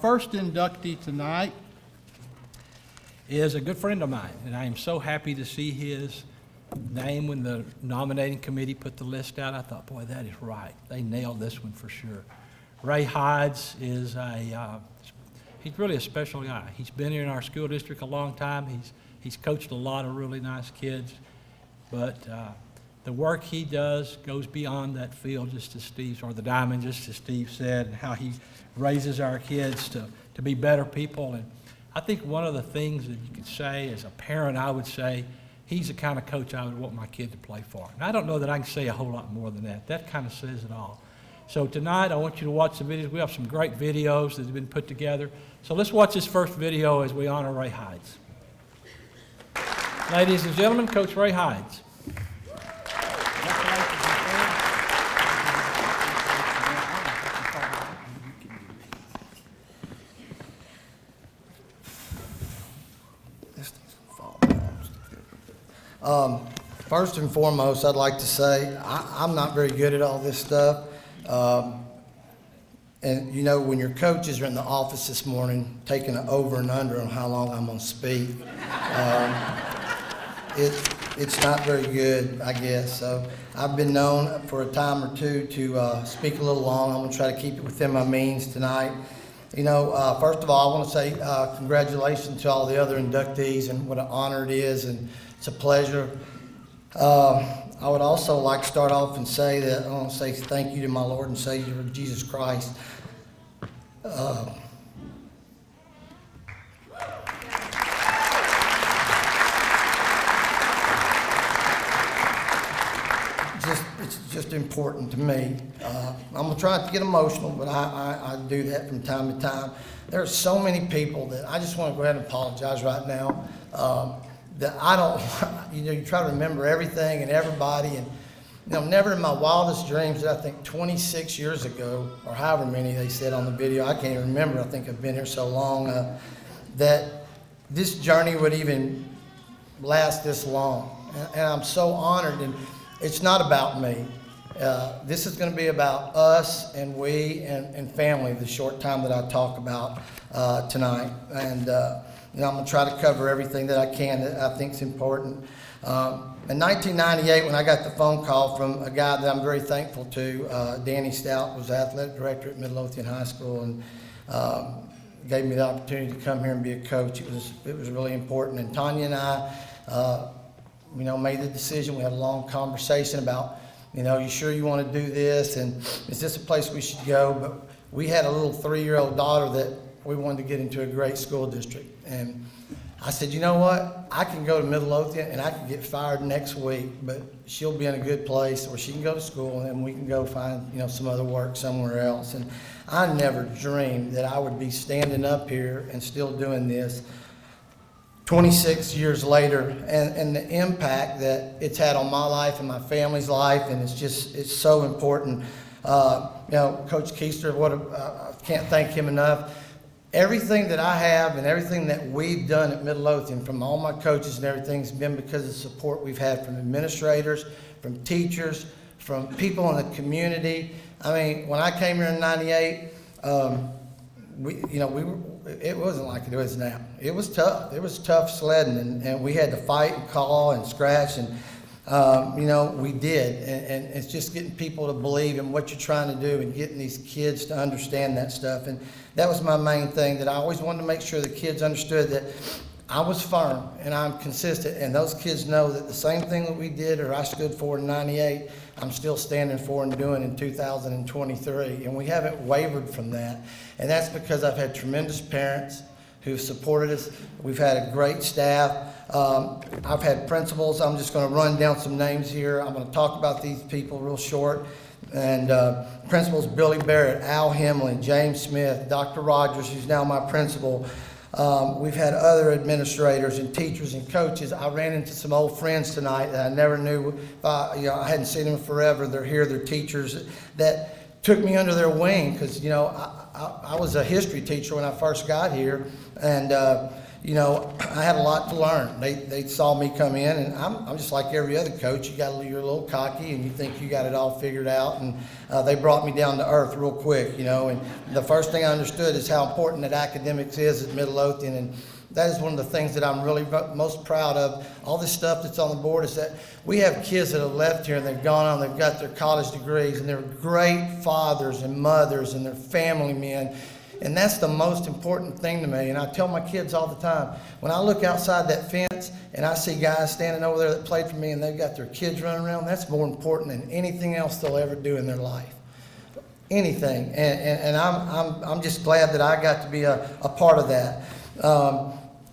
first inductee tonight is a good friend of mine, and I am so happy to see his name when the nominating committee put the list out. I thought, boy, that is right. They nailed this one for sure. Ray Hydes is he's really a special guy. He's been here in our school district a long time. He's coached a lot of really nice kids, but the work he does goes beyond that field, just as Steve, or the diamond, just as Steve said, and how he raises our kids to be better people. And I think one of the things that you could say as a parent, I would say, he's the kind of coach I would want my kid to play for. And I don't know that I can say a whole lot more than that. That kind of says it all. So tonight, I want you to watch the videos. We have some great videos that have been put together. So let's watch this first video as we honor Ray Hydes. Ladies and gentlemen, Coach Ray Hydes. First and foremost, I'd like to say I'm not very good at all this stuff. And you know, when your coaches are in the office this morning taking an over and under on how long I'm going to speak, it's not very good, I guess. So I've been known for a time or two to speak a little long. I'm going to try to keep it within my means tonight. You know, first of all, I want to say congratulations to all the other inductees, and what an honor it is, and it's a pleasure. I would also like to start off and say that I want to say thank you to my Lord and Savior, Jesus Christ. It's just important to me. I'm going to try not to get emotional, but I do that from time to time. There are so many people that I just want to go ahead and apologize right now. That I don't, you know, you try to remember everything and everybody, and you know, never in my wildest dreams that I think 26 years ago, or however many they said on the video, I can't even remember, I think I've been here so long, that this journey would even last this long. And I'm so honored, and it's not about me. This is going to be about us and we and family, the short time that I talk about tonight. And you know, I'm going to try to cover everything that I can that I think is important. In 1998, when I got the phone call from a guy that I'm very thankful to, Danny Stout was the athletic director at Midlothian High School, and gave me the opportunity to come here and be a coach. It was really important. And Tanya and I, you know, made the decision. We had a long conversation about, you know, you sure you want to do this, and is this a place we should go? But we had a little 3-year-old daughter that we wanted to get into a great school district. And I said, you know what? I can go to Midlothian and I can get fired next week, but she'll be in a good place, or she can go to school and then we can go find, you know, some other work somewhere else. And I never dreamed that I would be standing up here and still doing this 26 years later, and the impact that it's had on my life and my family's life, and it's so important. You know, Coach Keister, I can't thank him enough. Everything that I have and everything that we've done at Midlothian, from all my coaches and everything, has been because of the support we've had from administrators, from teachers, from people in the community. I mean, when I came here in '98, it wasn't like it is now. It was tough. It was tough sledding, and we had to fight and call and scratch, and you know, we did. And it's just getting people to believe in what you're trying to do and getting these kids to understand that stuff. And that was my main thing, that I always wanted to make sure the kids understood that I was firm and I'm consistent, and those kids know that the same thing that we did or I stood for in '98, I'm still standing for and doing in 2023. And we haven't wavered from that. And that's because I've had tremendous parents who've supported us. We've had a great staff. I've had principals. I'm just going to run down some names here. I'm going to talk about these people real short. And principals Billy Barrett, Al Hemley, James Smith, Dr. Rogers, who's now my principal. We've had other administrators and teachers and coaches. I ran into some old friends tonight that I never knew. You know, I hadn't seen them forever. They're here. They're teachers that took me under their wing, because, you know, I was a history teacher when I first got here, and you know, I had a lot to learn. They saw me come in, and I'm just like every other coach. You're a little cocky, and you think you got it all figured out. And they brought me down to earth real quick, you know. And the first thing I understood is how important that academics is at Midlothian, and that is one of the things that I'm really most proud of. All this stuff that's on the board is that we have kids that have left here and they've gone on, they've got their college degrees, and they're great fathers and mothers, and they're family men. And that's the most important thing to me. And I tell my kids all the time, when I look outside that fence and I see guys standing over there that played for me and they've got their kids running around, that's more important than anything else they'll ever do in their life. Anything. And I'm just glad that I got to be a part of that.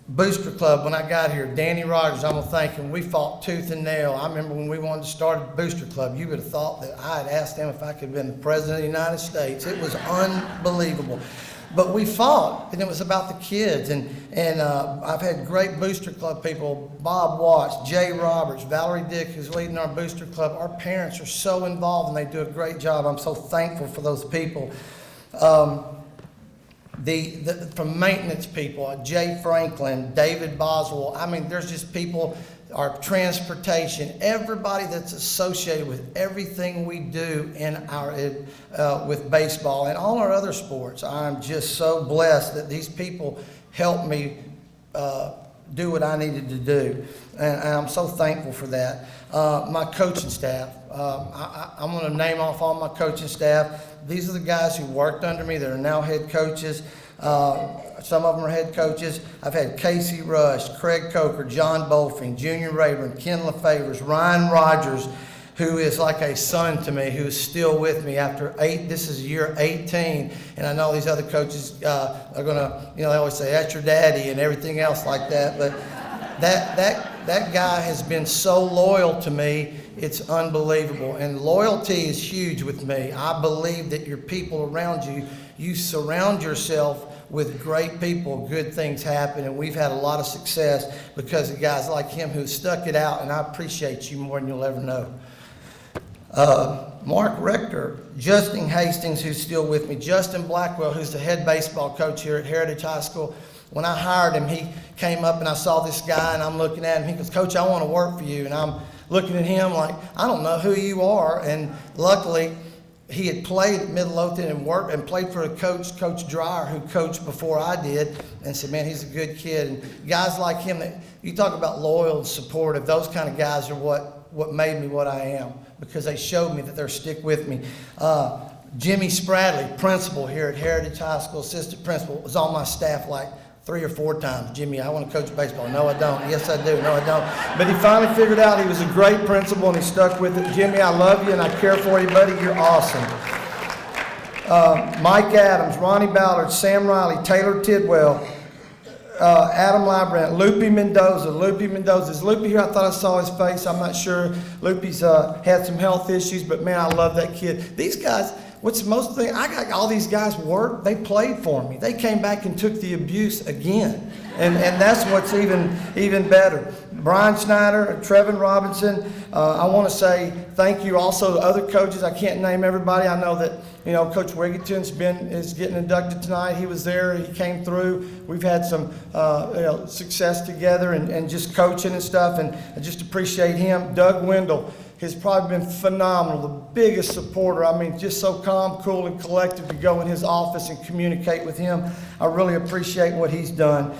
Booster Club, when I got here, Danny Rogers, I'm going to thank him. We fought tooth and nail. I remember when we wanted to start a Booster Club, you would have thought that I had asked him if I could have been the President of the United States. It was unbelievable. But we fought, and it was about the kids. And I've had great Booster Club people, Bob Watts, Jay Roberts, Valerie Dick, who's leading our Booster Club. Our parents are so involved, and they do a great job. I'm so thankful for those people. From maintenance people, Jay Franklin, David Boswell. I mean, there's just people, our transportation, everybody that's associated with everything we do in our with baseball and all our other sports. I'm just so blessed that these people help me do what I needed to do, and I'm so thankful for that. My coaching staff, I'm going to name off all my coaching staff. These are the guys who worked under me that are now head coaches. Some of them are head coaches. I've had Casey Rush, Craig Coker, John Bolfing, Junior Rayburn, Ken LaFavors, Ryan Rogers, who is like a son to me, who is still with me after this is year 18. And I know these other coaches are going to, you know, they always say, that's your daddy and everything else like that. But that guy has been so loyal to me. It's unbelievable. And loyalty is huge with me. I believe that your people around you, you surround yourself with great people, good things happen. And we've had a lot of success because of guys like him who stuck it out. And I appreciate you more than you'll ever know. Mark Rector, Justin Hastings, who's still with me, Justin Blackwell, who's the head baseball coach here at Heritage High School. When I hired him, he came up and I saw this guy and I'm looking at him. He goes, Coach, I want to work for you. And I'm looking at him like, I don't know who you are. And luckily, he had played at Midlothian and worked and played for a coach, Coach Dreyer, who coached before I did, and said, man, he's a good kid. And guys like him, that you talk about loyal and supportive, those kind of guys are what made me what I am, because they showed me that they're stick with me. Jimmy Spradley, principal here at Heritage High School, assistant principal, was on my staff like 3 or 4 times. Jimmy, I want to coach baseball. No, I don't. Yes, I do. No, I don't. But he finally figured out he was a great principal, and he stuck with it. Jimmy, I love you, and I care for you, buddy. You're awesome. Mike Adams, Ronnie Ballard, Sam Riley, Taylor Tidwell, Adam Librand, Loopy Mendoza. Loopy Mendoza. Is Loopy here? I thought I saw his face. I'm not sure. Loopy's had some health issues, but, man, I love that kid. These guys, what's the most thing? I got all these guys work. They played for me. They came back and took the abuse again. And that's what's even better. Brian Snyder, Trevin Robinson, I want to say thank you also to other coaches. I can't name everybody. I know that, you know, Coach Wigginton's is getting inducted tonight. He was there. He came through. We've had some success together and just coaching and stuff, and I just appreciate him. Doug Wendell has probably been phenomenal, the biggest supporter. I mean, just so calm, cool, and collected to go in his office and communicate with him. I really appreciate what he's done.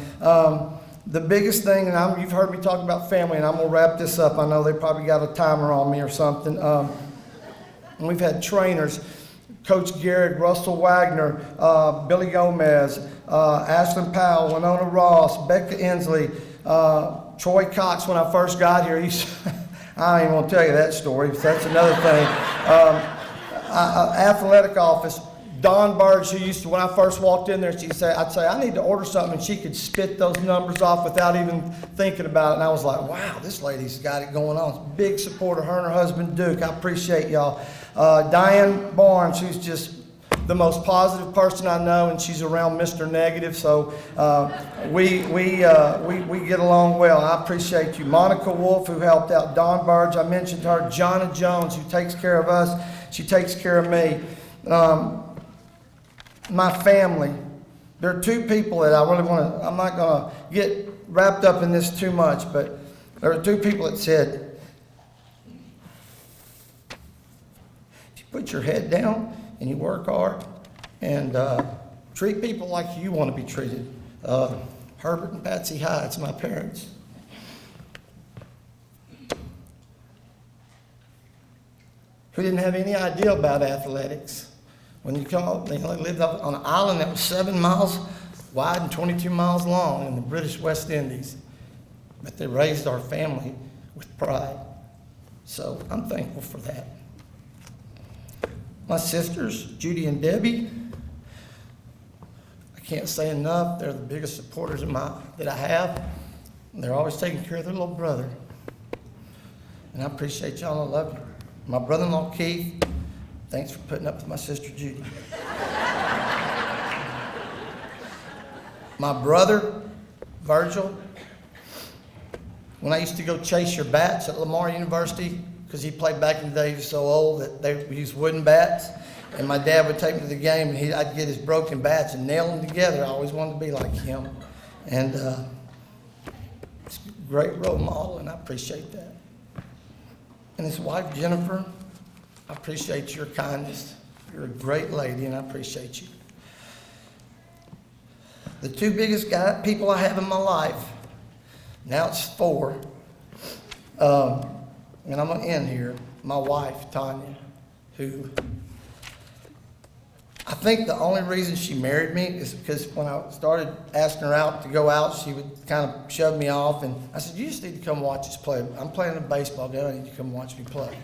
The biggest thing, and you've heard me talk about family, and I'm going to wrap this up. I know they probably got a timer on me or something. We've had trainers, Coach Garrett, Russell Wagner, Billy Gomez, Ashlyn Powell, Winona Ross, Becca Inslee, Troy Cox. When I first got here, I ain't going to tell you that story, because that's another thing. Athletic office, Dawn Burge, who used to, when I first walked in there, I'd say, I need to order something, and she could spit those numbers off without even thinking about it. And I was like, wow, this lady's got it going on. Big supporter, her and her husband, Duke. I appreciate y'all. Diane Barnes, who's just the most positive person I know, and she's around Mr. Negative, so we get along well. I appreciate you. Monica Wolf, who helped out. Dawn Burge, I mentioned her. Jonna Jones, who takes care of us. She takes care of me. my family. There are two people that I really want to, I'm not going to get wrapped up in this too much, but there are two people that said, if you put your head down and you work hard and treat people like you want to be treated. Herbert and Patsy Hydes, my parents. Who didn't have any idea about athletics. When you come up, they lived up on an island that was 7 miles wide and 22 miles long in the British West Indies. But they raised our family with pride. So I'm thankful for that. My sisters, Judy and Debbie, I can't say enough. They're the biggest supporters that I have. They're always taking care of their little brother. And I appreciate y'all. I love you. My brother-in-law, Keith, thanks for putting up with my sister, Judy. My brother, Virgil, when I used to go chase your bats at Lamar University, because he played back in the day, he was so old that they used wooden bats, and my dad would take me to the game, and I'd get his broken bats and nail them together. I always wanted to be like him. And it's a great role model, and I appreciate that. And his wife, Jennifer, I appreciate your kindness. You're a great lady, and I appreciate you. The two biggest people I have in my life, now it's 4, and I'm going to end here. My wife, Tanya, who I think the only reason she married me is because when I started asking her out to go out, she would kind of shove me off. And I said, you just need to come watch us play. I'm playing a baseball game. I need you to come watch me play.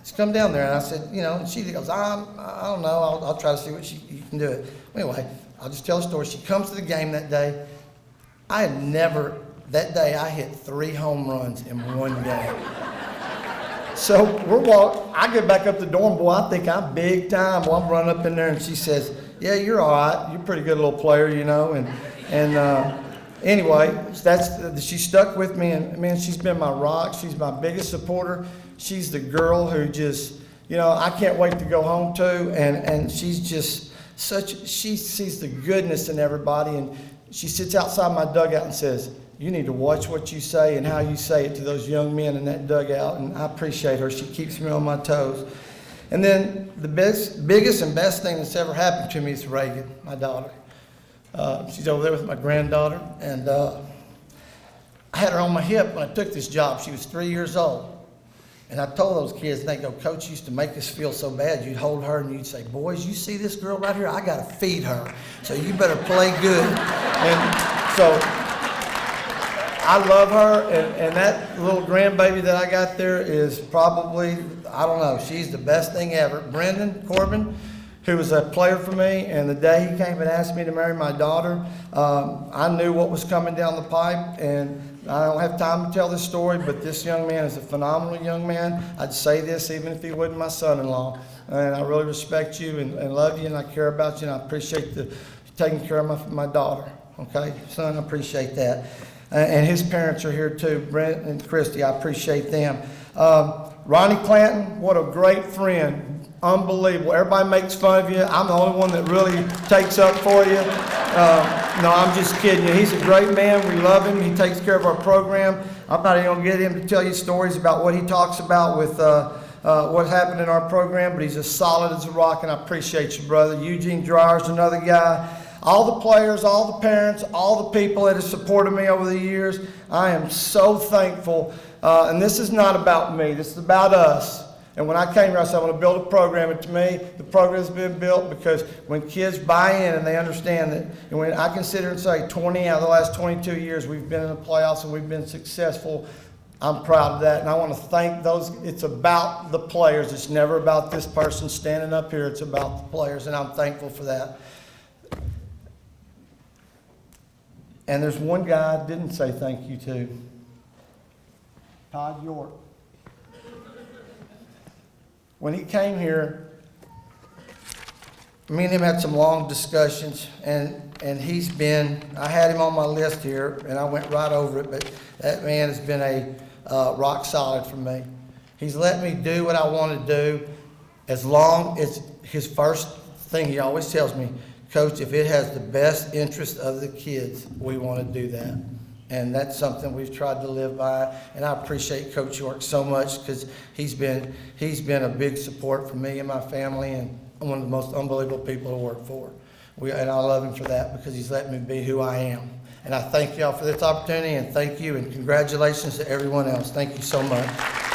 Just come down there. And I said, and she goes, I don't know. I'll try to see what you can do it. Anyway, I'll just tell a story. She comes to the game that day. That day I hit 3 home runs in one game. So we're walking. I get back up the dorm, boy. I think I'm big time. Well, I'm running up in there, and she says, "Yeah, you're all right. You're a pretty good little player, And anyway, she stuck with me, and man, she's been my rock. She's my biggest supporter. She's the girl who just, I can't wait to go home to, and she's just she sees the goodness in everybody, and she sits outside my dugout and says, you need to watch what you say and how you say it to those young men in that dugout. And I appreciate her. She keeps me on my toes. And then the biggest and best thing that's ever happened to me is Reagan, my daughter. She's over there with my granddaughter. And I had her on my hip when I took this job. She was 3 years old. And I told those kids, they go, Coach used to make us feel so bad. You'd hold her and you'd say, boys, you see this girl right here? I got to feed her. So you better play good. And so I love her, and that little grandbaby that I got there is probably, I don't know, she's the best thing ever. Brendan Corbin, who was a player for me, and the day he came and asked me to marry my daughter, I knew what was coming down the pipe, and I don't have time to tell this story, but this young man is a phenomenal young man. I'd say this even if he wasn't my son-in-law, and I really respect you and love you, and I care about you, and I appreciate taking care of my daughter, okay? Son, I appreciate that. And his parents are here too, Brent and Christy. I appreciate them. Ronnie Clanton, what a great friend. Unbelievable. Everybody makes fun of you. I'm the only one that really takes up for you. No, I'm just kidding you. He's a great man. We love him. He takes care of our program. I'm not even going to get him to tell you stories about what he talks about with what happened in our program, but he's as solid as a rock, and I appreciate you, brother. Eugene Dryer's another guy. All the players, all the parents, all the people that have supported me over the years, I am so thankful. And this is not about me. This is about us. And when I came here, I said, I want to build a program. And to me, the program's been built because when kids buy in and they understand that, and when I consider and say 20 out of the last 22 years, we've been in the playoffs and we've been successful, I'm proud of that. And I want to thank those. It's about the players. It's never about this person standing up here. It's about the players, and I'm thankful for that. And there's one guy I didn't say thank you to. Todd York. When he came here, me and him had some long discussions, and I had him on my list here, and I went right over it, but that man has been a rock solid for me. He's let me do what I want to do as long as his first thing he always tells me, Coach, if it has the best interest of the kids, we want to do that. And that's something we've tried to live by. And I appreciate Coach York so much because he's been a big support for me and my family, and one of the most unbelievable people to work for. And I love him for that because he's let me be who I am. And I thank y'all for this opportunity, and thank you, and congratulations to everyone else. Thank you so much.